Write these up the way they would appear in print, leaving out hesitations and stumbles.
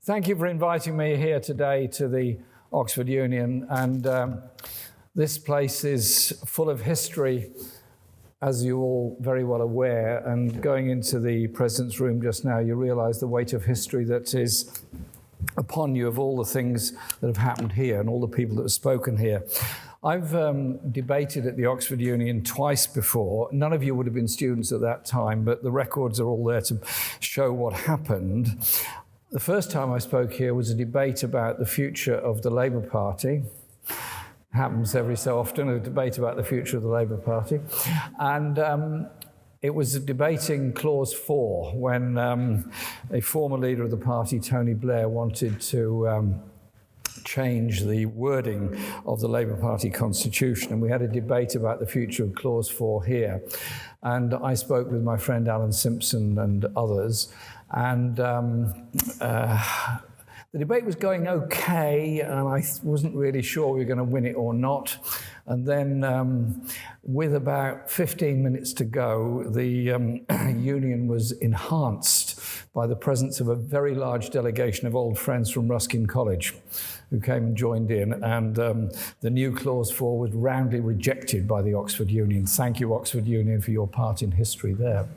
Thank you for inviting me here today to the Oxford Union. And this place is full of history, as you're all very well aware. And going into the President's room just now, you realise the weight of history that is upon you, of all the things that have happened here and all the people that have spoken here. I've debated at the Oxford Union twice before. None of you would have been students at that time, but the records are all there to show what happened. The first time I spoke here was a debate about the future of the Labour Party. Happens every so often, a debate about the future of the Labour Party. And it was debating Clause 4 when a former leader of the party, Tony Blair, wanted to change the wording of the Labour Party constitution. And we had a debate about the future of Clause 4 here. And I spoke with my friend Alan Simpson and others. And the debate was going okay, and I wasn't really sure we were going to win it or not. And then with about 15 minutes to go, the union was enhanced by the presence of a very large delegation of old friends from Ruskin College who came and joined in, and the new Clause 4 was roundly rejected by the Oxford Union. Thank you, Oxford Union, for your part in history there.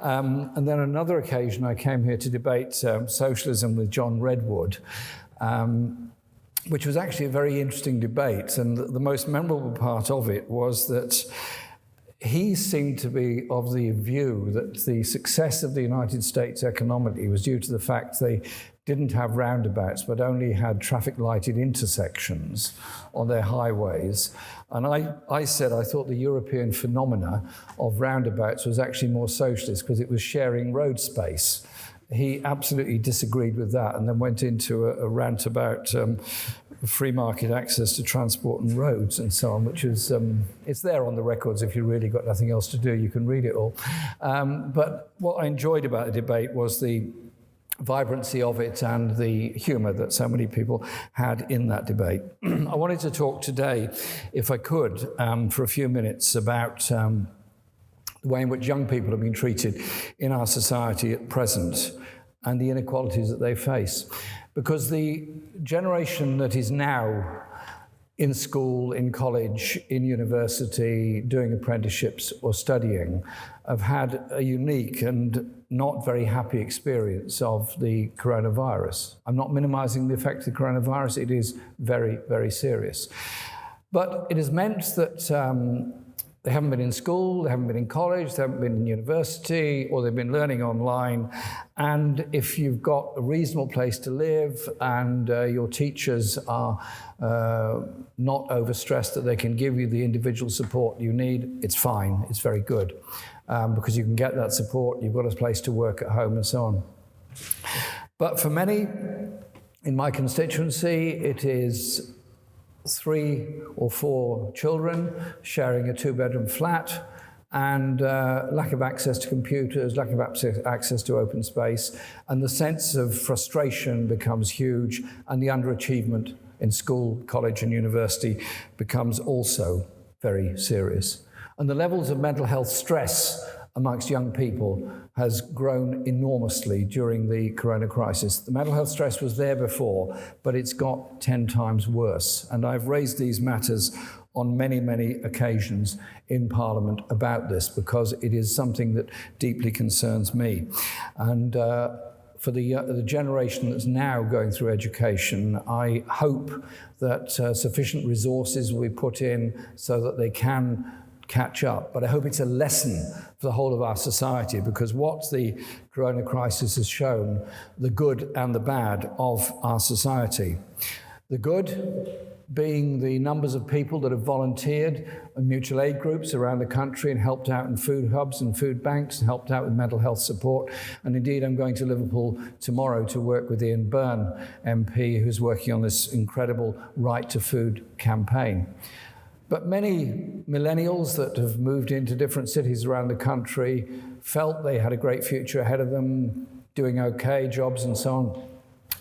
And then another occasion, I came here to debate socialism with John Redwood, which was actually a very interesting debate. And the most memorable part of it was that he seemed to be of the view that the success of the United States economically was due to the fact they didn't have roundabouts, but only had traffic-lighted intersections on their highways. And I said I thought the European phenomena of roundabouts was actually more socialist because it was sharing road space. He absolutely disagreed with that and then went into a rant about free market access to transport and roads and so on, which is, it's there on the records. If you've really got nothing else to do, you can read it all. But what I enjoyed about the debate was the vibrancy of it and the humour that so many people had in that debate. I wanted to talk today, if I could, for a few minutes about the way in which young people have been treated in our society at present and the inequalities that they face. Because the generation that is now in school, in college, in university, doing apprenticeships or studying, have had a unique and not very happy experience of the coronavirus. I'm not minimizing the effect of the coronavirus. It is very, very serious. But it has meant that they haven't been in school, they haven't been in college, they haven't been in university, or they've been learning online. And if you've got a reasonable place to live and your teachers are not overstressed that they can give you the individual support you need, it's fine, it's very good. Because you can get that support, you've got a place to work at home and so on. But for many in my constituency, it is 3 or 4 children sharing a 2-bedroom flat, and lack of access to computers, lack of access to open space, and the sense of frustration becomes huge, and the underachievement in school, college and university becomes also very serious. And the levels of mental health stress amongst young people has grown enormously during the corona crisis. The mental health stress was there before, but it's got 10 times worse. And I've raised these matters on many, many occasions in Parliament about this because it is something that deeply concerns me. And for the generation that's now going through education, I hope that sufficient resources will be put in so that they can catch up. But I hope it's a lesson for the whole of our society, because what the corona crisis has shown, the good and the bad of our society. The good being the numbers of people that have volunteered in mutual aid groups around the country and helped out in food hubs and food banks and helped out with mental health support. And indeed, I'm going to Liverpool tomorrow to work with Ian Byrne, MP, who's working on this incredible Right to Food campaign. But many millennials that have moved into different cities around the country felt they had a great future ahead of them, doing okay, jobs and so on.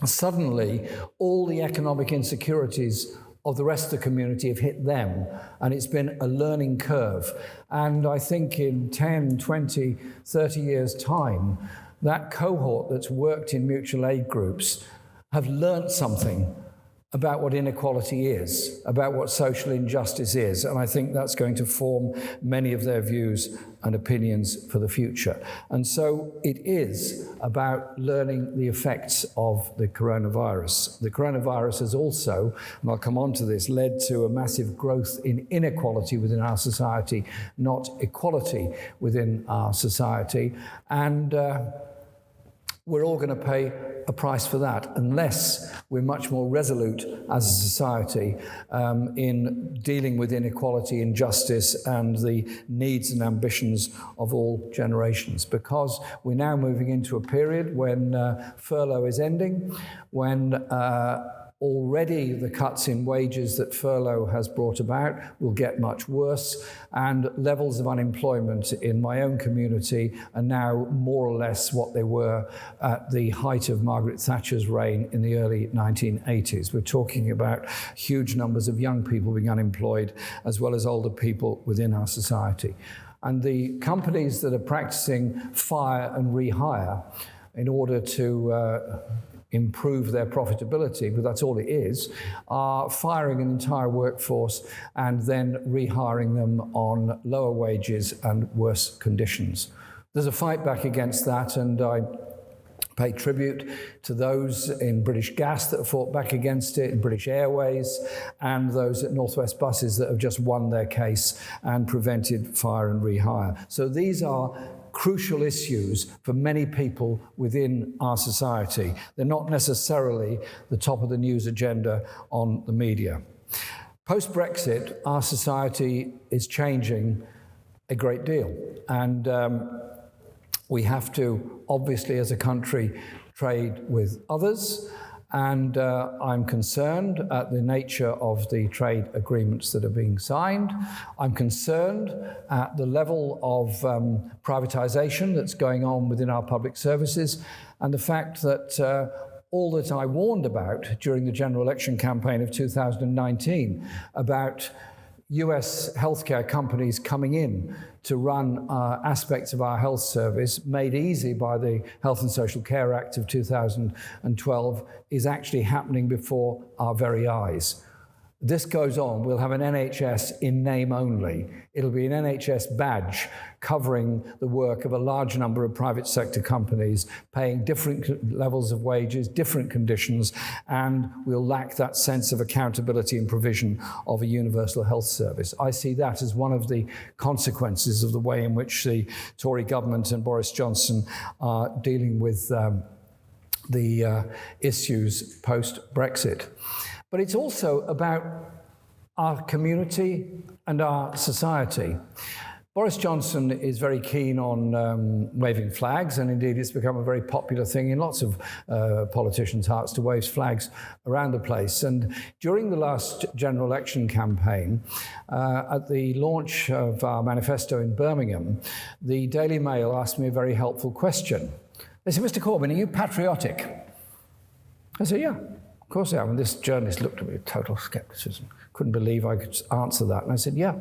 And suddenly, all the economic insecurities of the rest of the community have hit them, and it's been a learning curve. And I think in 10, 20, 30 years' time, that cohort that's worked in mutual aid groups have learnt something about what inequality is, about what social injustice is, and I think that's going to form many of their views and opinions for the future. And so it is about learning the effects of the coronavirus. The coronavirus has also, and I'll come on to this, led to a massive growth in inequality within our society, not equality within our society, and we're all going to pay a price for that unless we're much more resolute as a society in dealing with inequality, injustice, and the needs and ambitions of all generations. Because we're now moving into a period when furlough is ending, when already the cuts in wages that furlough has brought about will get much worse, and levels of unemployment in my own community are now more or less what they were at the height of Margaret Thatcher's reign in the early 1980s. We're talking about huge numbers of young people being unemployed, as well as older people within our society. And the companies that are practicing fire and rehire in order to improve their profitability, but that's all it is, are firing an entire workforce and then rehiring them on lower wages and worse conditions. There's a fight back against that, and I pay tribute to those in British Gas that have fought back against it, in British Airways, and those at North West Buses that have just won their case and prevented fire and rehire. So these are crucial issues for many people within our society. They're not necessarily the top of the news agenda on the media. Post-Brexit, our society is changing a great deal. And we have to, obviously, as a country, trade with others. And I'm concerned at the nature of the trade agreements that are being signed. I'm concerned at the level of privatization that's going on within our public services, and the fact that all that I warned about during the general election campaign of 2019 about US healthcare companies coming in to run aspects of our health service, made easy by the Health and Social Care Act of 2012, is actually happening before our very eyes. This goes on, we'll have an NHS in name only. It'll be an NHS badge covering the work of a large number of private sector companies, paying different levels of wages, different conditions, and we'll lack that sense of accountability and provision of a universal health service. I see that as one of the consequences of the way in which the Tory government and Boris Johnson are dealing with the issues post-Brexit. But it's also about our community and our society. Boris Johnson is very keen on waving flags, and indeed it's become a very popular thing in lots of politicians' hearts to wave flags around the place. And during the last general election campaign, at the launch of our manifesto in Birmingham, the Daily Mail asked me a very helpful question. They said, "Mr. Corbyn, are you patriotic?" I said, "Yeah. Of course I am." And this journalist looked at me with total skepticism. Couldn't believe I could answer that. And I said, "Yeah,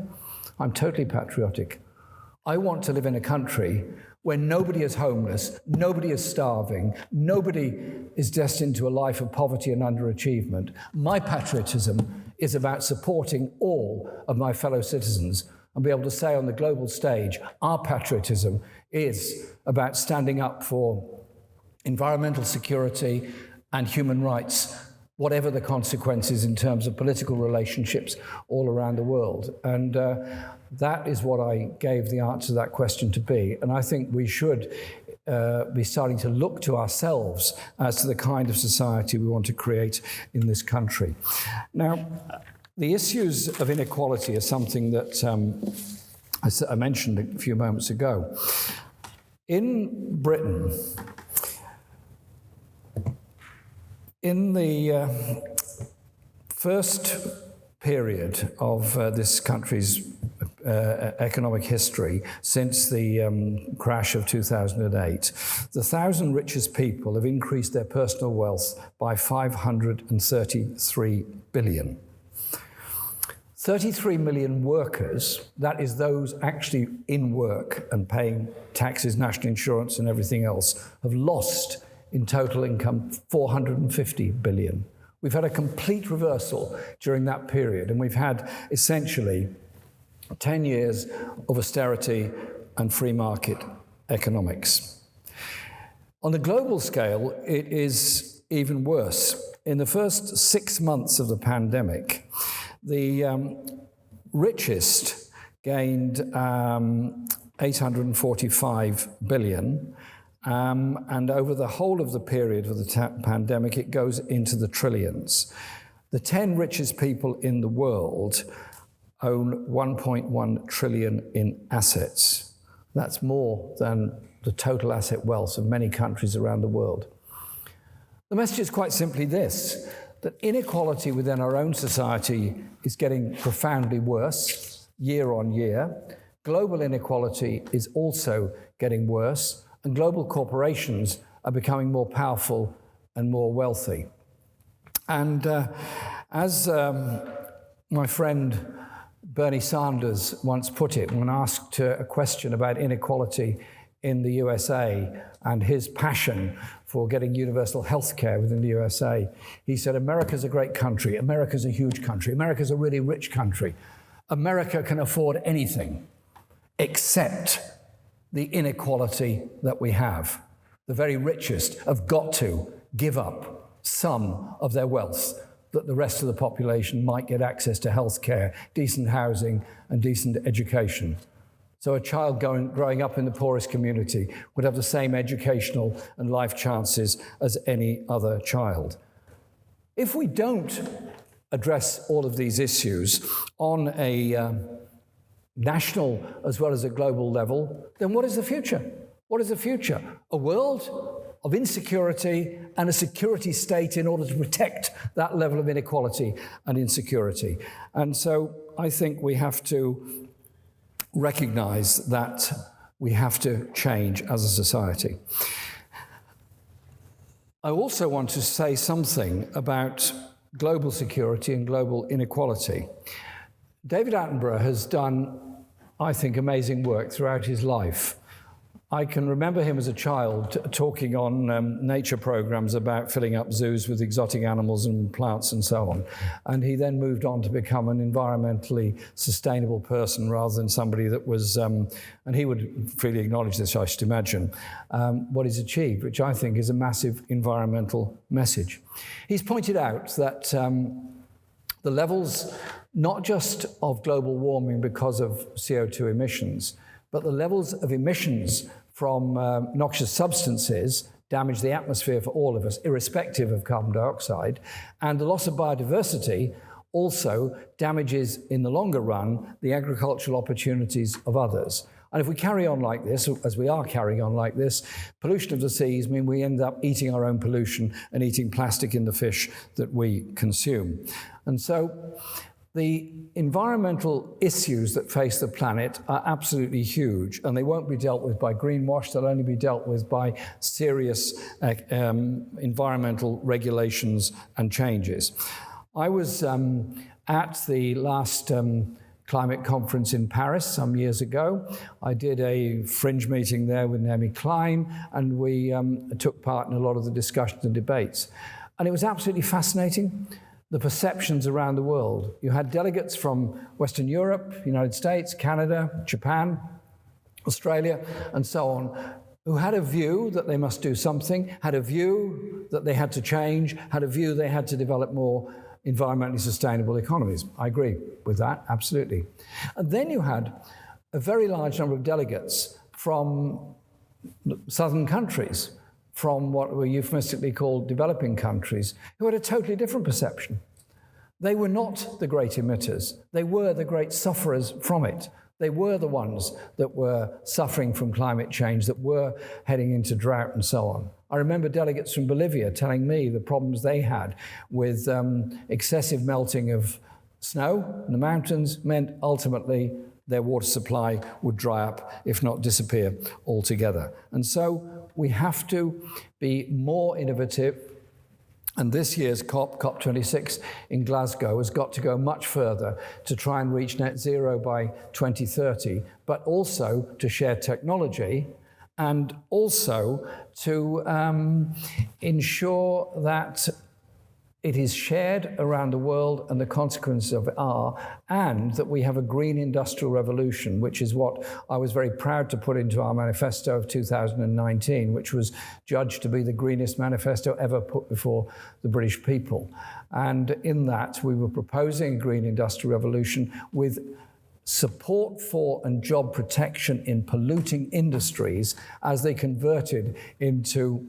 I'm totally patriotic. I want to live in a country where nobody is homeless, nobody is starving, nobody is destined to a life of poverty and underachievement. My patriotism is about supporting all of my fellow citizens and be able to say on the global stage, our patriotism is about standing up for environmental security and human rights, whatever the consequences in terms of political relationships all around the world." And that is what I gave the answer to that question to be. And I think we should be starting to look to ourselves as to the kind of society we want to create in this country. Now, the issues of inequality are something that I mentioned a few moments ago. In Britain, in the first period of this country's economic history, since the crash of 2008, the 1,000 richest people have increased their personal wealth by 533 billion. 33 million workers, that is those actually in work and paying taxes, national insurance and everything else, have lost in total income, 450 billion. We've had a complete reversal during that period, and we've had essentially 10 years of austerity and free market economics. On the global scale, it is even worse. In the first 6 months of the pandemic, the richest gained 845 billion, and over the whole of the period of the pandemic, it goes into the trillions. The 10 richest people in the world own 1.1 trillion in assets. That's more than the total asset wealth of many countries around the world. The message is quite simply this, that inequality within our own society is getting profoundly worse year on year. Global inequality is also getting worse, and global corporations are becoming more powerful and more wealthy. And as my friend Bernie Sanders once put it when asked a question about inequality in the USA and his passion for getting universal health care within the USA, he said, America's a great country, America's a huge country, America's a really rich country. America can afford anything except the inequality that we have. The very richest have got to give up some of their wealth that the rest of the population might get access to health care, decent housing, and decent education. So a child growing up in the poorest community would have the same educational and life chances as any other child. If we don't address all of these issues on a national as well as a global level, then what is the future? What is the future? A world of insecurity and a security state in order to protect that level of inequality and insecurity. And so I think we have to recognize that we have to change as a society. I also want to say something about global security and global inequality. David Attenborough has done, I think, amazing work throughout his life. I can remember him as a child talking on nature programs about filling up zoos with exotic animals and plants and so on. And he then moved on to become an environmentally sustainable person rather than somebody that was, and he would freely acknowledge this, I should imagine, what he's achieved, which I think is a massive environmental message. He's pointed out that the levels, not just of global warming because of CO2 emissions, but the levels of emissions from noxious substances damage the atmosphere for all of us, irrespective of carbon dioxide, and the loss of biodiversity also damages, in the longer run, the agricultural opportunities of others. And if we carry on like this, as we are carrying on like this, pollution of the seas mean we end up eating our own pollution and eating plastic in the fish that we consume. And so the environmental issues that face the planet are absolutely huge, and they won't be dealt with by greenwash. They'll only be dealt with by serious environmental regulations and changes. I was at the last climate conference in Paris some years ago. I did a fringe meeting there with Naomi Klein, and we took part in a lot of the discussions and debates. And it was absolutely fascinating, the perceptions around the world. You had delegates from Western Europe, United States, Canada, Japan, Australia, and so on, who had a view that they must do something, had a view that they had to change, had a view they had to develop more environmentally sustainable economies. I agree with that, absolutely. And then you had a very large number of delegates from southern countries, from what were euphemistically called developing countries, who had a totally different perception. They were not the great emitters. They were the great sufferers from it. They were the ones that were suffering from climate change, that were heading into drought and so on. I remember delegates from Bolivia telling me the problems they had with excessive melting of snow in the mountains meant ultimately their water supply would dry up, if not disappear altogether. And so we have to be more innovative. And this year's COP26 in Glasgow has got to go much further to try and reach net zero by 2030, but also to share technology and also to ensure that it is shared around the world and the consequences of it are, and that we have a green industrial revolution, which is what I was very proud to put into our manifesto of 2019, which was judged to be the greenest manifesto ever put before the British people. And in that, we were proposing a green industrial revolution with support for and job protection in polluting industries as they converted into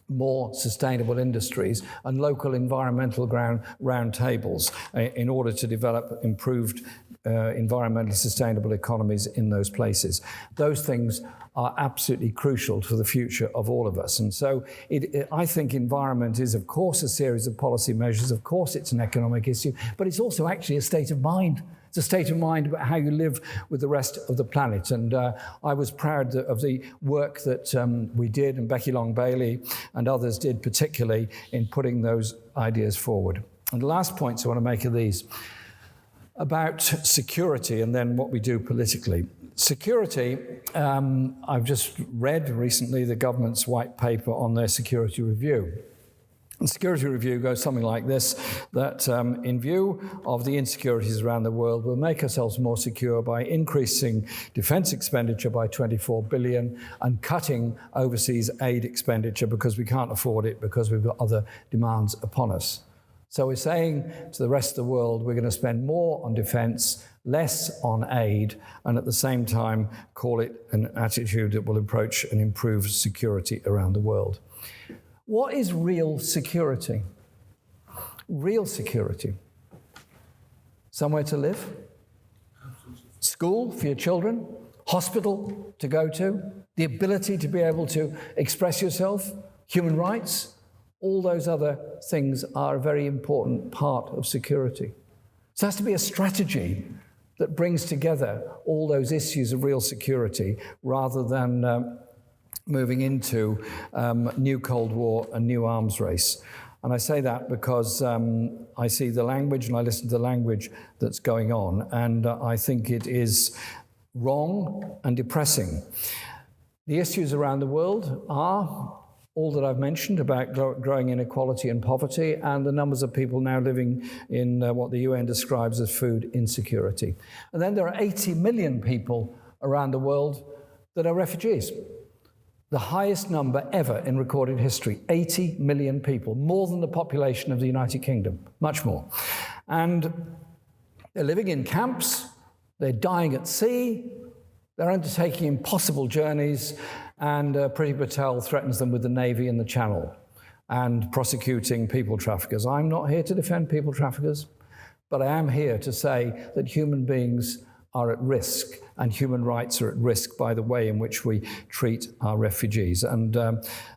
more sustainable industries, and local environmental round tables in order to develop improved environmentally sustainable economies in those places. Those things are absolutely crucial to the future of all of us. And so I think environment is, of course, a series of policy measures. Of course, it's an economic issue, but it's also actually a state of mind. It's a state of mind about how you live with the rest of the planet. And I was proud of the work that we did, and Becky Long-Bailey and others did, particularly in putting those ideas forward. And the last points I want to make are these, about security and then what we do politically. Security, I've just read recently the government's white paper on their security review. The security review goes something like this, that in view of the insecurities around the world, we'll make ourselves more secure by increasing defence expenditure by 24 billion and cutting overseas aid expenditure because we can't afford it, because we've got other demands upon us. So we're saying to the rest of the world, we're going to spend more on defence, less on aid, and at the same time call it an attitude that will approach and improve security around the world. What is real security? Real security. Somewhere to live? School for your children? Hospital to go to? The ability to be able to express yourself? Human rights? All those other things are a very important part of security. So it has to be a strategy that brings together all those issues of real security rather than moving into new Cold War and new arms race. And I say that because I see the language and I listen to the language that's going on, and I think it is wrong and depressing. The issues around the world are all that I've mentioned about growing inequality and poverty, and the numbers of people now living in what the UN describes as food insecurity. And then there are 80 million people around the world that are refugees. The highest number ever in recorded history, 80 million people, more than the population of the United Kingdom, much more. And they're living in camps, they're dying at sea, they're undertaking impossible journeys, and Priti Patel threatens them with the Navy in the Channel and prosecuting people traffickers. I'm not here to defend people traffickers, but I am here to say that human beings are at risk, and human rights are at risk by the way in which we treat our refugees. And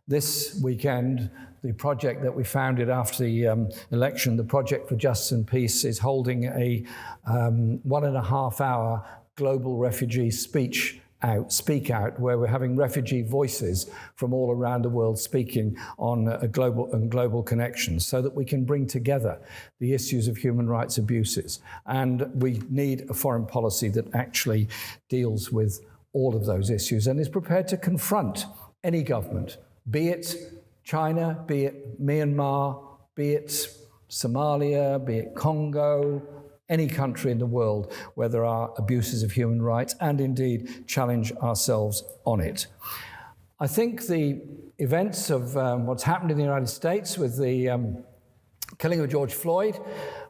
this weekend, the project that we founded after the election, the Project for Justice and Peace, is holding a 1.5-hour global refugee Speak Out, where we're having refugee voices from all around the world speaking on a global connections, so that we can bring together the issues of human rights abuses. And we need a foreign policy that actually deals with all of those issues and is prepared to confront any government, be it China, be it Myanmar, be it Somalia, be it Congo, any country in the world where there are abuses of human rights, and indeed challenge ourselves on it. I think the events of what's happened in the United States with the killing of George Floyd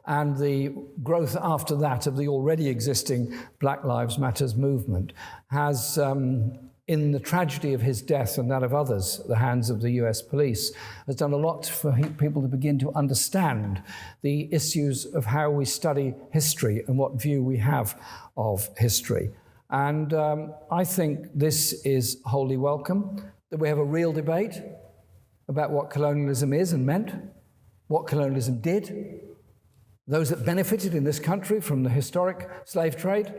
and the growth after that of the already existing Black Lives Matter movement has, in the tragedy of his death and that of others at the hands of the US police, has done a lot for people to begin to understand the issues of how we study history and what view we have of history. And I think this is wholly welcome, that we have a real debate about what colonialism is and meant, what colonialism did, those that benefited in this country from the historic slave trade,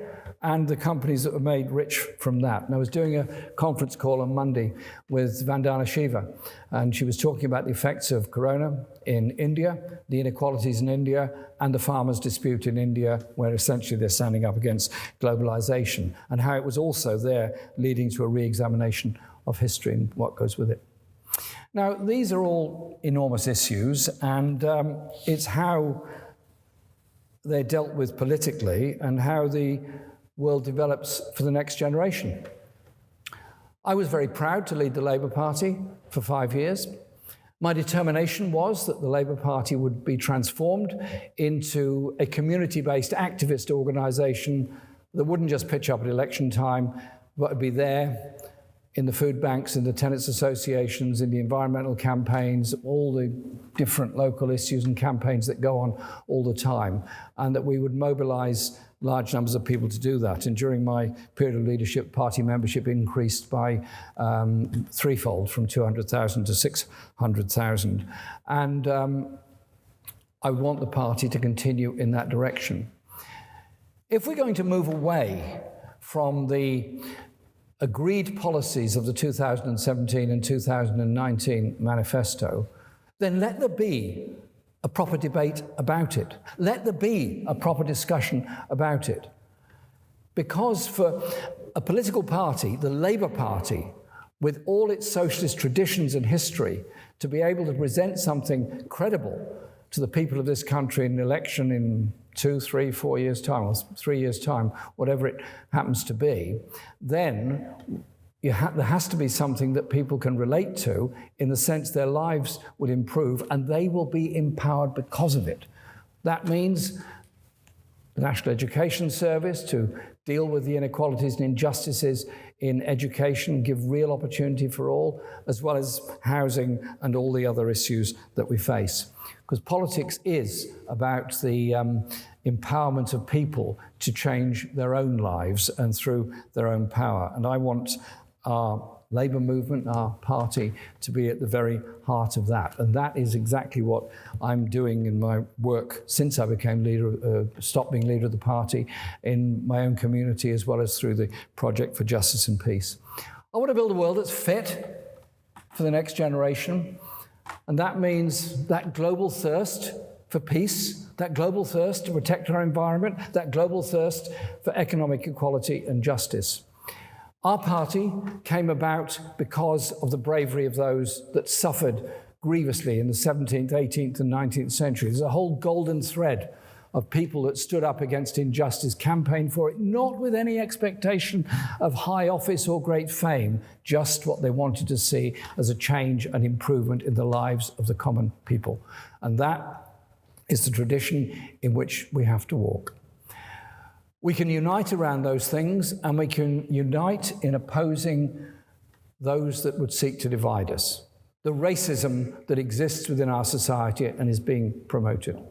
and the companies that were made rich from that. And I was doing a conference call on Monday with Vandana Shiva, and she was talking about the effects of corona in India, the inequalities in India, and the farmers' dispute in India, where essentially they're standing up against globalization, and how it was also there leading to a re-examination of history and what goes with it. Now, these are all enormous issues, and it's how they're dealt with politically and how the world develops for the next generation. I was very proud to lead the Labour Party for 5 years. My determination was that the Labour Party would be transformed into a community-based activist organisation that wouldn't just pitch up at election time, but would be there in the food banks, in the tenants' associations, in the environmental campaigns, all the different local issues and campaigns that go on all the time, and that we would mobilise large numbers of people to do that. And during my period of leadership, party membership increased by threefold, from 200,000 to 600,000. And I want the party to continue in that direction. If we're going to move away from the agreed policies of the 2017 and 2019 manifesto, then let there be a proper debate about it. Let there be a proper discussion about it. Because for a political party, the Labour Party, with all its socialist traditions and history, to be able to present something credible to the people of this country in an election in 2, 3, 4 years' time, or 3 years' time, whatever it happens to be, then there has to be something that people can relate to, in the sense their lives will improve and they will be empowered because of it. That means the National Education Service to deal with the inequalities and injustices in education, give real opportunity for all, as well as housing and all the other issues that we face. Because politics is about the empowerment of people to change their own lives and through their own power. And I want our Labour movement, our party, to be at the very heart of that. And that is exactly what I'm doing in my work since I became stopped being leader of the party, in my own community, as well as through the Project for Justice and Peace. I want to build a world that's fit for the next generation. And that means that global thirst for peace, that global thirst to protect our environment, that global thirst for economic equality and justice. Our party came about because of the bravery of those that suffered grievously in the 17th, 18th and 19th century. There's a whole golden thread of people that stood up against injustice, campaigned for it, not with any expectation of high office or great fame, just what they wanted to see as a change and improvement in the lives of the common people. And that is the tradition in which we have to walk. We can unite around those things, and we can unite in opposing those that would seek to divide us. The racism that exists within our society and is being promoted.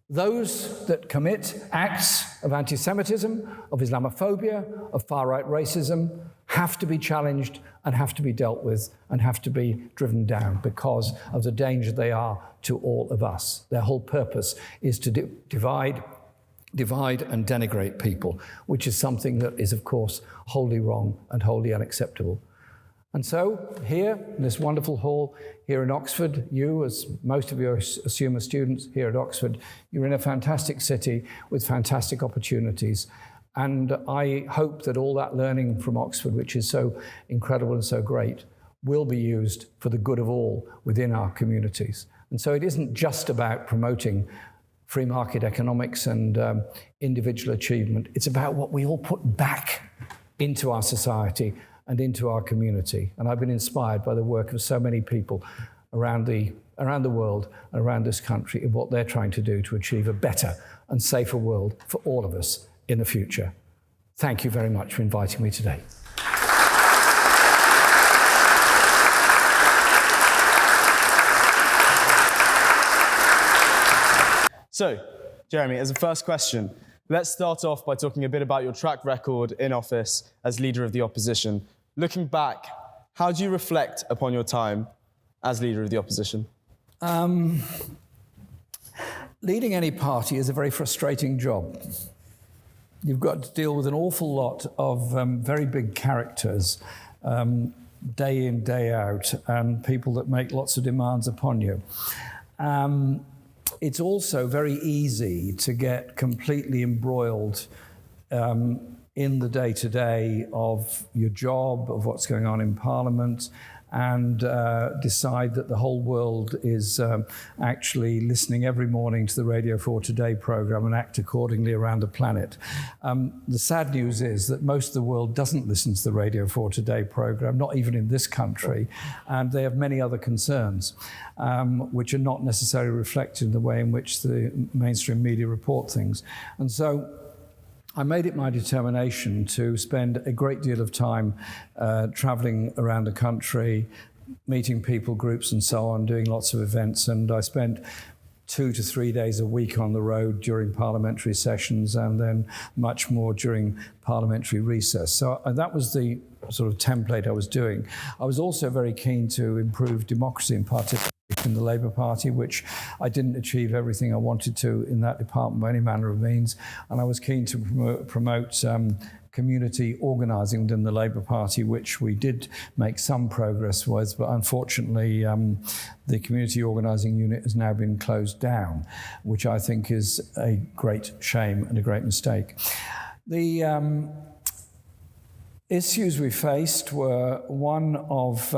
Those that commit acts of anti-Semitism, of Islamophobia, of far-right racism, have to be challenged and have to be dealt with and have to be driven down because of the danger they are to all of us. Their whole purpose is to divide and denigrate people, which is something that is, of course, wholly wrong and wholly unacceptable. And so here, in this wonderful hall here in Oxford, you, as most of you assume are students here at Oxford, you're in a fantastic city with fantastic opportunities. And I hope that all that learning from Oxford, which is so incredible and so great, will be used for the good of all within our communities. And so it isn't just about promoting free market economics and individual achievement. It's about what we all put back into our society and into our community. And I've been inspired by the work of so many people around the world and around this country in what they're trying to do to achieve a better and safer world for all of us in the future. Thank you very much for inviting me today. So, Jeremy, as a first question, let's start off by talking a bit about your track record in office as leader of the opposition. Looking back, how do you reflect upon your time as leader of the opposition? Leading any party is a very frustrating job. You've got to deal with an awful lot of very big characters, day in, day out, and people that make lots of demands upon you. It's also very easy to get completely embroiled in the day-to-day of your job, of what's going on in Parliament, and decide that the whole world is actually listening every morning to the Radio 4 Today programme and act accordingly around the planet. The sad news is that most of the world doesn't listen to the Radio 4 Today programme, not even in this country, and they have many other concerns, which are not necessarily reflected in the way in which the mainstream media report things. And so I made it my determination to spend a great deal of time travelling around the country, meeting people, groups and so on, doing lots of events. And I spent 2 to 3 days a week on the road during parliamentary sessions and then much more during parliamentary recess. So that was the sort of template I was doing. I was also very keen to improve democracy and participation in the Labour Party, which I didn't achieve everything I wanted to in that department by any manner of means. And I was keen to promote community organising within the Labour Party, which we did make some progress with, but unfortunately the community organising unit has now been closed down, which I think is a great shame and a great mistake. The issues we faced were one of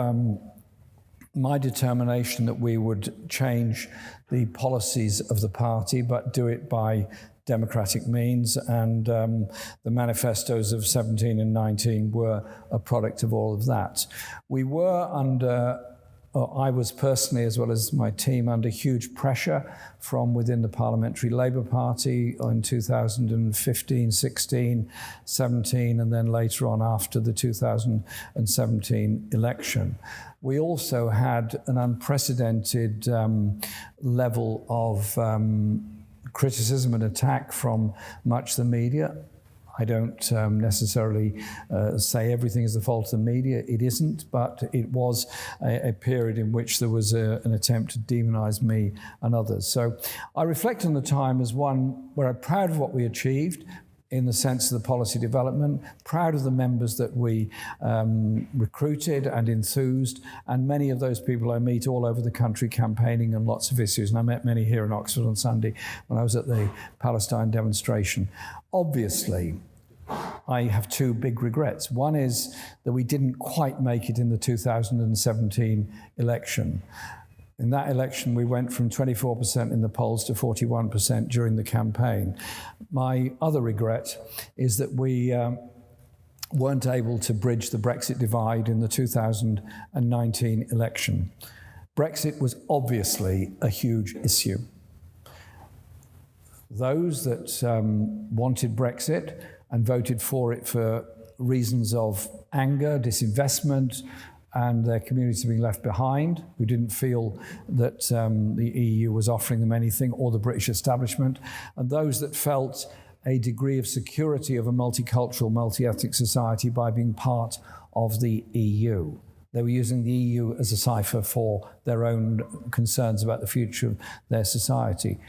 my determination that we would change the policies of the party, but do it by democratic means, and the manifestos of 17 and 19 were a product of all of that. We were under, or I was personally, as well as my team, under huge pressure from within the Parliamentary Labour Party in 2015, 16, 17, and then later on after the 2017 election. We also had an unprecedented level of criticism and attack from much of the media. I don't necessarily say everything is the fault of the media. It isn't, but it was a period in which there was an attempt to demonise me and others. So I reflect on the time as one where I'm proud of what we achieved, in the sense of the policy development, proud of the members that we recruited and enthused, and many of those people I meet all over the country campaigning on lots of issues. And I met many here in Oxford on Sunday when I was at the Palestine demonstration. Obviously, I have two big regrets. One is that we didn't quite make it in the 2017 election. In that election, we went from 24% in the polls to 41% during the campaign. My other regret is that we weren't able to bridge the Brexit divide in the 2019 election. Brexit was obviously a huge issue. Those that wanted Brexit and voted for it for reasons of anger, disinvestment, and their communities being left behind, who didn't feel that the EU was offering them anything, or the British establishment, and those that felt a degree of security of a multicultural, multi-ethnic society by being part of the EU. They were using the EU as a cipher for their own concerns about the future of their society.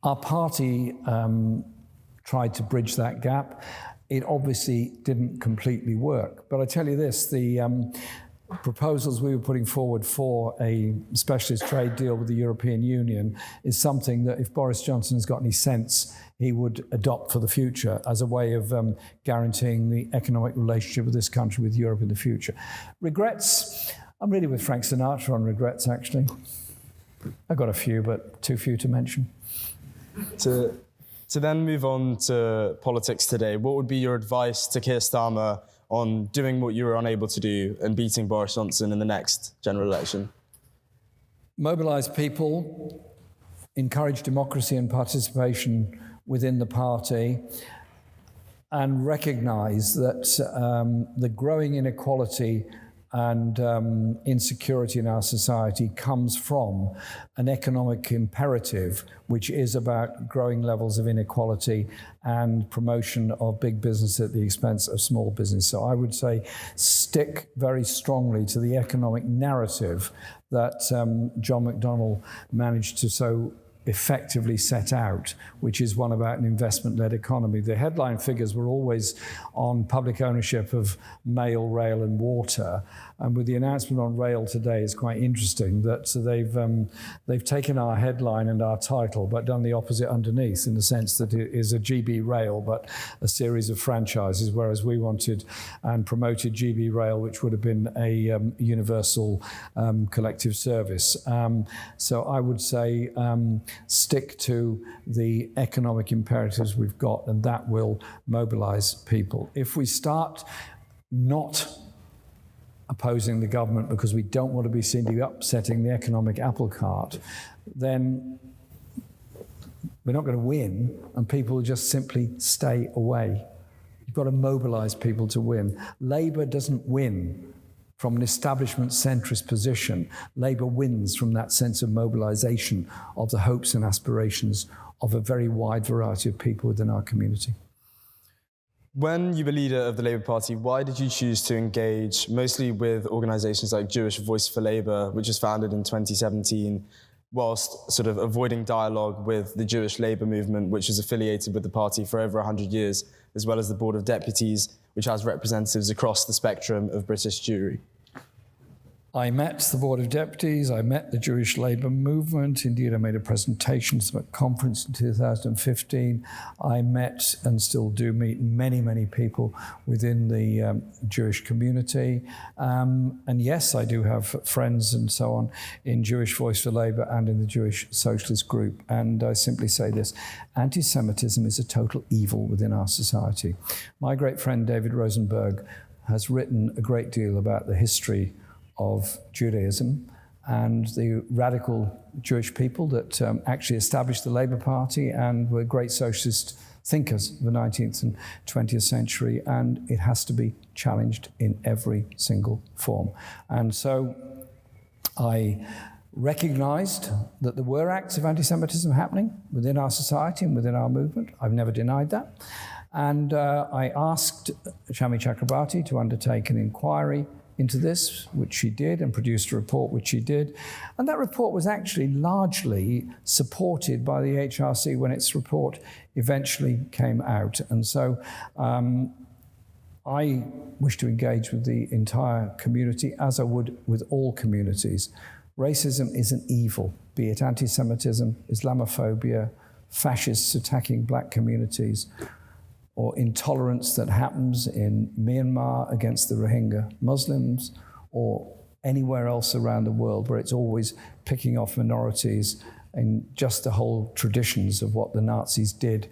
Our party tried to bridge that gap. It obviously didn't completely work. But I tell you this, the proposals we were putting forward for a specialist trade deal with the European Union is something that if Boris Johnson has got any sense, he would adopt for the future as a way of guaranteeing the economic relationship of this country with Europe in the future. Regrets, I'm really with Frank Sinatra on regrets, actually. I've got a few, but too few to mention. To then move on to politics today, what would be your advice to Keir Starmer on doing what you were unable to do and beating Boris Johnson in the next general election? Mobilise people, encourage democracy and participation within the party, and recognise that the growing inequality and insecurity in our society comes from an economic imperative, which is about growing levels of inequality and promotion of big business at the expense of small business. So I would say stick very strongly to the economic narrative that John McDonnell managed to so effectively set out, which is one about an investment-led economy. The headline figures were always on public ownership of mail, rail and water. And with the announcement on rail today, it's quite interesting that they've taken our headline and our title, but done the opposite underneath, in the sense that it is a GB Rail, but a series of franchises, whereas we wanted and promoted GB Rail, which would have been a universal collective service. So I would say stick to the economic imperatives we've got, and that will mobilize people. If we start not opposing the government because we don't want to be seen to be upsetting the economic apple cart, then we're not going to win, and people will just simply stay away. You've got to mobilize people to win. Labour doesn't win from an establishment centrist position. Labour wins from that sense of mobilisation of the hopes and aspirations of a very wide variety of people within our community. When you were leader of the Labour Party, why did you choose to engage mostly with organisations like Jewish Voice for Labour, which was founded in 2017, whilst sort of avoiding dialogue with the Jewish Labour movement, which was affiliated with the party for over 100 years, as well as the Board of Deputies, which has representatives across the spectrum of British Jewry? I met the Board of Deputies, I met the Jewish Labour movement. Indeed, I made a presentation to them at a conference in 2015. I met and still do meet many, many people within the Jewish community. And yes, I do have friends and so on in Jewish Voice for Labour and in the Jewish Socialist Group. And I simply say this: anti-Semitism is a total evil within our society. My great friend David Rosenberg has written a great deal about the history of Judaism and the radical Jewish people that actually established the Labour Party and were great socialist thinkers of the 19th and 20th century, and it has to be challenged in every single form. And so I recognised that there were acts of anti-Semitism happening within our society and within our movement. I've never denied that. And I asked Shami Chakrabarti to undertake an inquiry into this, which she did, and produced a report, which she did. And that report was actually largely supported by the HRC when its report eventually came out. And so I wish to engage with the entire community, as I would with all communities. Racism is an evil, be it anti-Semitism, Islamophobia, fascists attacking black communities, or intolerance that happens in Myanmar against the Rohingya Muslims, or anywhere else around the world where it's always picking off minorities, and just the whole traditions of what the Nazis did,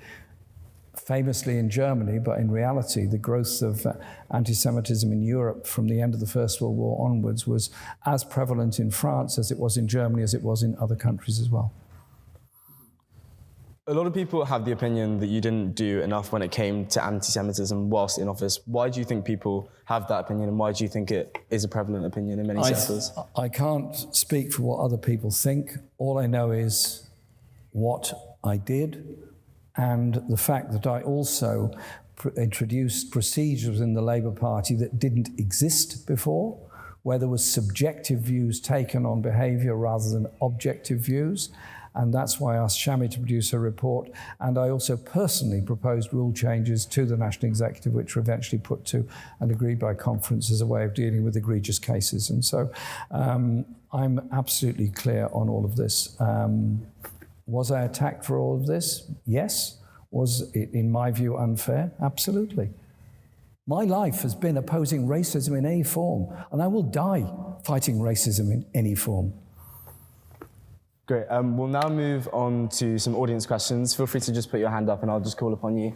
famously in Germany, but in reality, the growth of anti-Semitism in Europe from the end of the First World War onwards was as prevalent in France as it was in Germany, as it was in other countries as well. A lot of people have the opinion that you didn't do enough when it came to anti-Semitism whilst in office. Why do you think people have that opinion, and why do you think it is a prevalent opinion in many sectors? I can't speak for what other people think. All I know is what I did, and the fact that I also introduced procedures in the Labour Party that didn't exist before, where there was subjective views taken on behaviour rather than objective views. And that's why I asked Shami to produce a report. And I also personally proposed rule changes to the National Executive, which were eventually put to and agreed by conference as a way of dealing with egregious cases. And so I'm absolutely clear on all of this. Was I attacked for all of this? Yes. Was it, in my view, unfair? Absolutely. My life has been opposing racism in any form, and I will die fighting racism in any form. Great. We'll now move on to some audience questions. Feel free to just put your hand up and I'll just call upon you.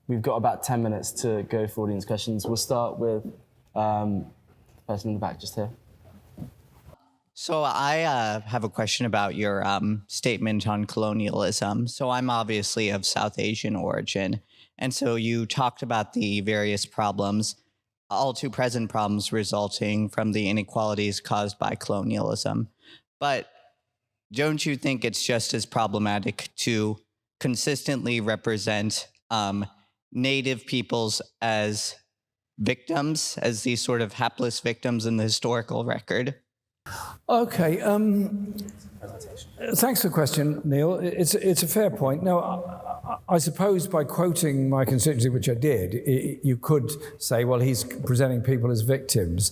We've got about 10 minutes to go for audience questions. We'll start with the person in the back just here. So I have a question about your statement on colonialism. So I'm obviously of South Asian origin. And so you talked about the various problems, all too present problems resulting from the inequalities caused by colonialism. But don't you think it's just as problematic to consistently represent Native peoples as victims, as these sort of hapless victims in the historical record? Okay. Thanks for the question, Neil. It's a fair point. No, I suppose by quoting my constituency, which I did, you could say, well, he's presenting people as victims.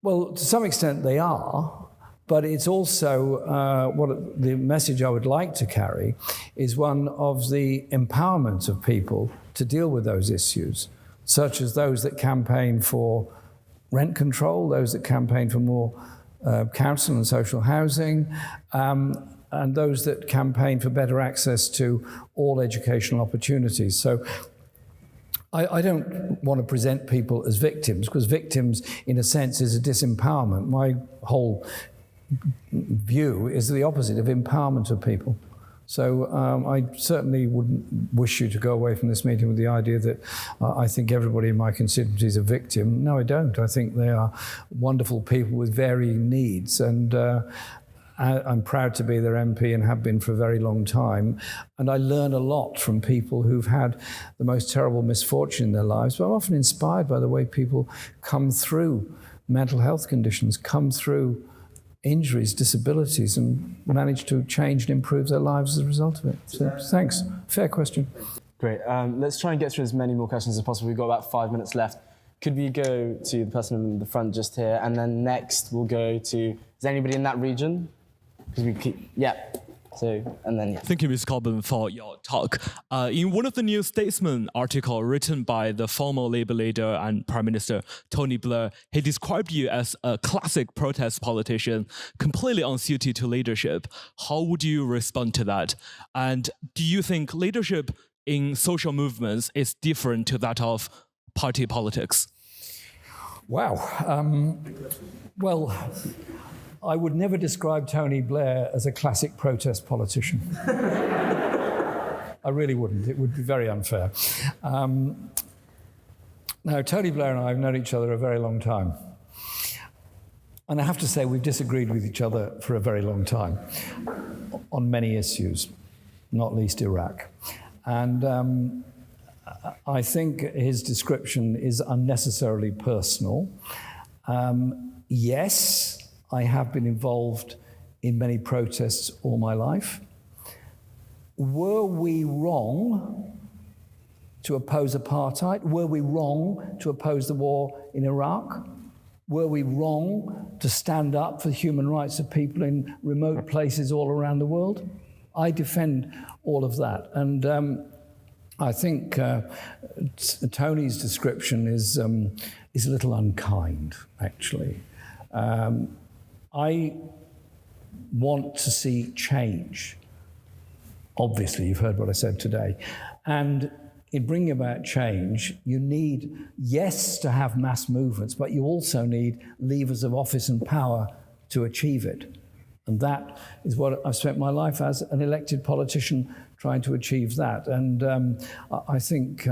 Well, to some extent they are, but it's also what the message I would like to carry is one of the empowerment of people to deal with those issues, such as those that campaign for rent control, those that campaign for more council and social housing, and those that campaign for better access to all educational opportunities. So I don't want to present people as victims, because victims, in a sense, is a disempowerment. My whole view is the opposite of empowerment of people. So I certainly wouldn't wish you to go away from this meeting with the idea that I think everybody in my constituency is a victim. No, I don't. I think they are wonderful people with varying needs, and I'm proud to be their MP and have been for a very long time. And I learn a lot from people who've had the most terrible misfortune in their lives, but I'm often inspired by the way people come through mental health conditions, come through injuries, disabilities, and manage to change and improve their lives as a result of it. So thanks. Fair question. Great. Let's try and get through as many more questions as possible. We've got about 5 minutes left. Could we go to the person in the front just here, and then next we'll go to, is there anybody in that region? Because we keep, yeah. So, and then, yeah. Thank you, Ms. Corbyn, for your talk. In one of the New Statesman article written by the former Labour leader and Prime Minister Tony Blair, he described you as a classic protest politician, completely unsuited to leadership. How would you respond to that? And do you think leadership in social movements is different to that of party politics? Wow. Well, I would never describe Tony Blair as a classic protest politician. I really wouldn't. It would be very unfair. Now, Tony Blair and I have known each other a very long time. And I have to say, we've disagreed with each other for a very long time on many issues, not least Iraq. And I think his description is unnecessarily personal. Yes, I have been involved in many protests all my life. Were we wrong to oppose apartheid? Were we wrong to oppose the war in Iraq? Were we wrong to stand up for the human rights of people in remote places all around the world? I defend all of that. And I think Tony's description is a little unkind, actually. I want to see change. Obviously, you've heard what I said today. And in bringing about change, you need, yes, to have mass movements, but you also need levers of office and power to achieve it. And that is what I've spent my life as an elected politician trying to achieve that. And I think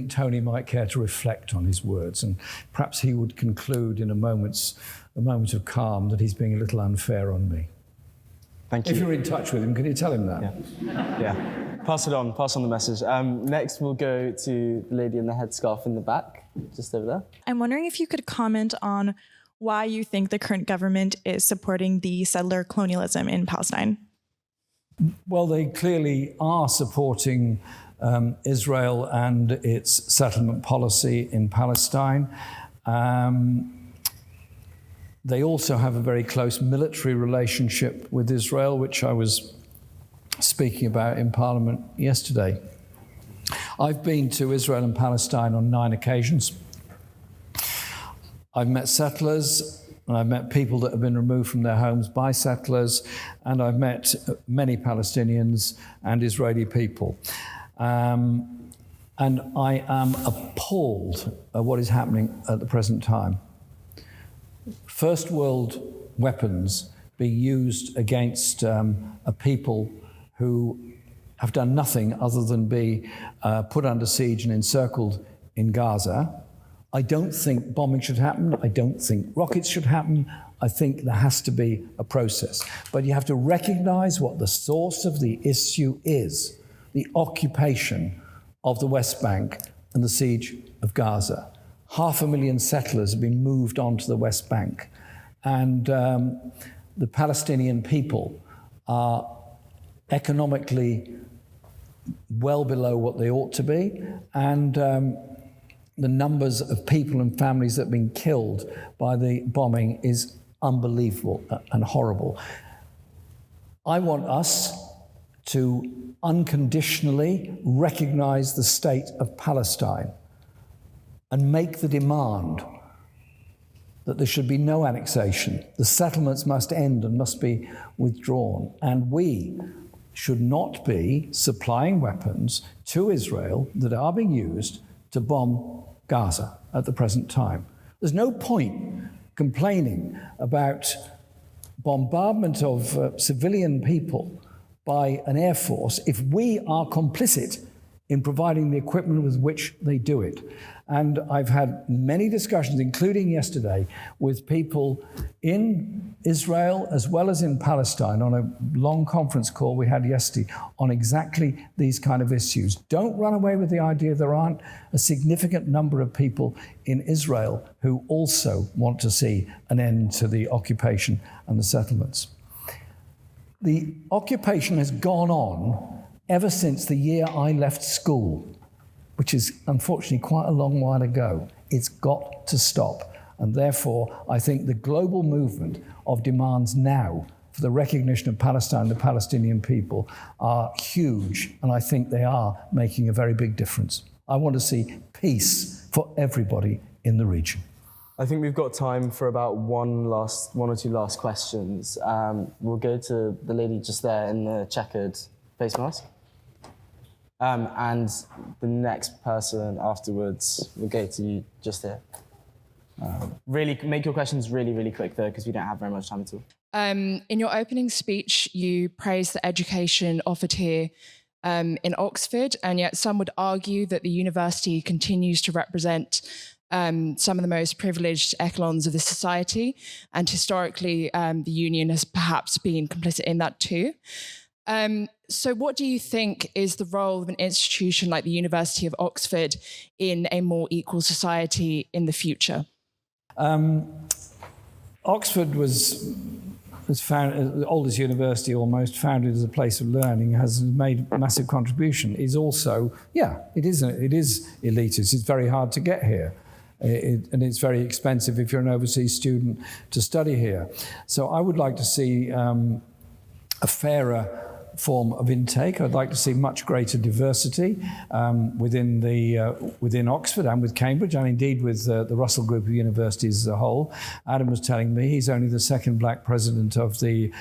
Tony might care to reflect on his words, and perhaps he would conclude in a moment of calm that he's being a little unfair on me. Thank you. If you're in touch with him, can you tell him that? Yeah. Pass on the message. Next, we'll go to the lady in the headscarf in the back, just over there. I'm wondering if you could comment on why you think the current government is supporting the settler colonialism in Palestine. Well, they clearly are supporting Israel and its settlement policy in Palestine. They also have a very close military relationship with Israel, which I was speaking about in Parliament yesterday. I've been to Israel and Palestine on 9 occasions. I've met settlers, and I've met people that have been removed from their homes by settlers, and I've met many Palestinians and Israeli people. And I am appalled at what is happening at the present time. First world weapons being used against a people who have done nothing other than be put under siege and encircled in Gaza. I don't think bombing should happen. I don't think rockets should happen. I think there has to be a process. But you have to recognize what the source of the issue is: the occupation of the West Bank and the siege of Gaza. 500,000 settlers have been moved onto the West Bank. and the Palestinian people are economically well below what they ought to be, and the numbers of people and families that have been killed by the bombing is unbelievable and horrible. I want us to unconditionally recognize the state of Palestine and make the demand that there should be no annexation. The settlements must end and must be withdrawn. And we should not be supplying weapons to Israel that are being used to bomb Gaza at the present time. There's no point complaining about bombardment of civilian people by an air force if we are complicit in providing the equipment with which they do it. And I've had many discussions, including yesterday, with people in Israel as well as in Palestine on a long conference call we had yesterday on exactly these kind of issues. Don't run away with the idea there aren't a significant number of people in Israel who also want to see an end to the occupation and the settlements. The occupation has gone on ever since the year I left school, which is unfortunately quite a long while ago. It's got to stop. And therefore, I think the global movement of demands now for the recognition of Palestine and the Palestinian people are huge, and I think they are making a very big difference. I want to see peace for everybody in the region. I think we've got time for about one or two last questions. We'll go to the lady just there in the checkered face mask. And the next person afterwards, we'll go to you just here. Really, make your questions really, really quick though, because we don't have very much time at all. In your opening speech, you praised the education offered here in Oxford, and yet some would argue that the university continues to represent some of the most privileged echelons of the society, and historically the union has perhaps been complicit in that too. So what do you think is the role of an institution like the University of Oxford in a more equal society in the future? Oxford was founded, the oldest university almost, founded as a place of learning, has made a massive contribution. Is also, it is elitist. It's very hard to get here. And it's very expensive if you're an overseas student to study here. So I would like to see a fairer form of intake. I'd like to see much greater diversity within Oxford and with Cambridge, and indeed with the Russell Group of universities as a whole. Adam was telling me he's only the second black president of the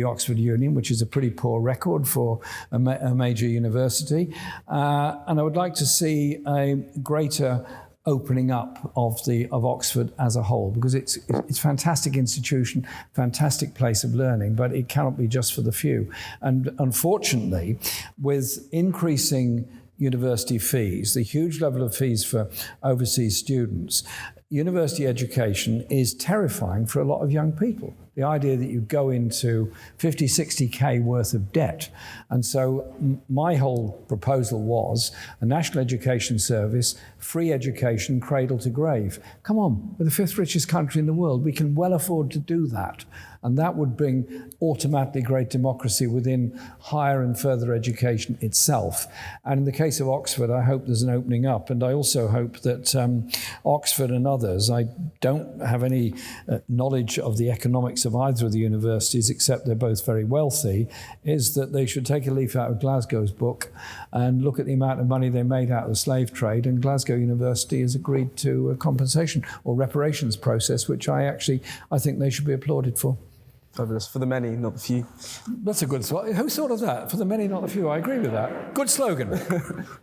Oxford Union, which is a pretty poor record for a major university. And I would like to see a greater opening up of Oxford as a whole, because it's a fantastic institution, fantastic place of learning, but it cannot be just for the few. And unfortunately, with increasing university fees, the huge level of fees for overseas students, university education is terrifying for a lot of young people. The idea that you go into 50, 60K worth of debt. And so my whole proposal was a national education service, free education, cradle to grave. Come on, we're the fifth richest country in the world. We can well afford to do that. And that would bring automatically great democracy within higher and further education itself. And in the case of Oxford, I hope there's an opening up. And I also hope that Oxford and others, I don't have any knowledge of the economics of either of the universities, except they're both very wealthy, is that they should take a leaf out of Glasgow's book and look at the amount of money they made out of the slave trade. And Glasgow University has agreed to a compensation or reparations process, which I think they should be applauded for. Fabulous. For the many, not the few. That's a good slogan. Who thought of that? For the many, not the few. I agree with that. Good slogan.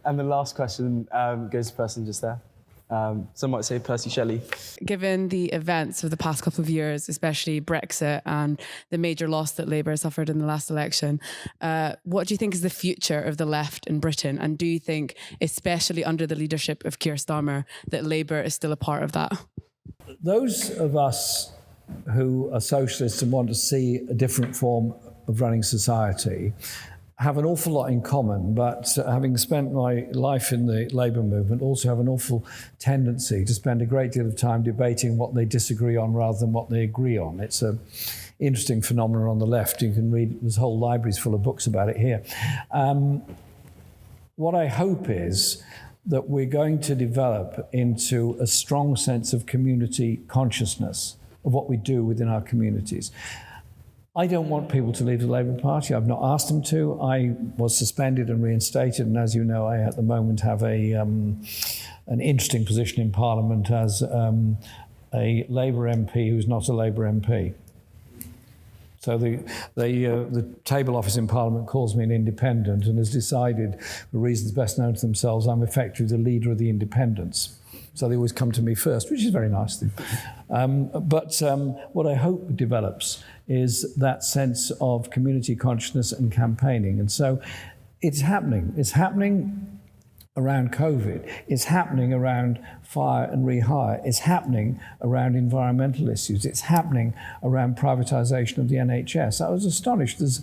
And the last question goes to the person just there. Some might say Percy Shelley. Given the events of the past couple of years, especially Brexit and the major loss that Labour suffered in the last election, what do you think is the future of the left in Britain? And do you think, especially under the leadership of Keir Starmer, that Labour is still a part of that? Those of us who are socialists and want to see a different form of running society have an awful lot in common, but having spent my life in the Labour movement, also have an awful tendency to spend a great deal of time debating what they disagree on rather than what they agree on. It's an interesting phenomenon on the left. You can read, there's whole libraries full of books about it here. What I hope is that we're going to develop into a strong sense of community consciousness of what we do within our communities. I don't want people to leave the Labour Party. I've not asked them to. I was suspended and reinstated, and as you know, I at the moment have an interesting position in Parliament as a Labour MP who's not a Labour MP. So the table office in Parliament calls me an independent and has decided, for reasons best known to themselves, I'm effectively the leader of the independents. So they always come to me first, which is very nice. But what I hope develops is that sense of community consciousness and campaigning. And so it's happening. It's happening around COVID. It's happening around fire and rehire. It's happening around environmental issues. It's happening around privatisation of the NHS. I was astonished. There's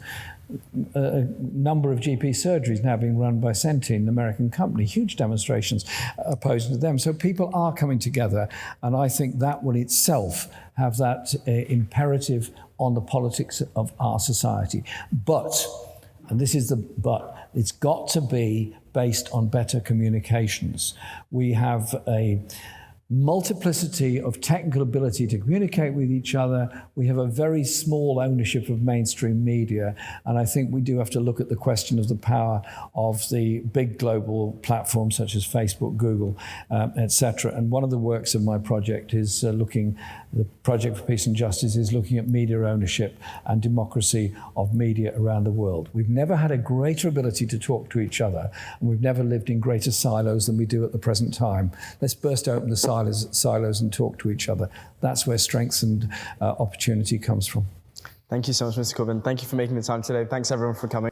a number of GP surgeries now being run by Centene, an American company, huge demonstrations opposing to them. So people are coming together, and I think that will itself have that imperative on the politics of our society. But, and this is the but, it's got to be based on better communications. We have a multiplicity of technical ability to communicate with each other. We have a very small ownership of mainstream media, and I think we do have to look at the question of the power of the big global platforms such as Facebook, Google, etc. And one of the works of my project is the Project for Peace and Justice is looking at media ownership and democracy of media around the world. We've never had a greater ability to talk to each other, and we've never lived in greater silos than we do at the present time. Let's burst open the silos and talk to each other. That's where strength and opportunity comes from. Thank you so much, Mr. Corbyn. Thank you for making the time today. Thanks everyone for coming.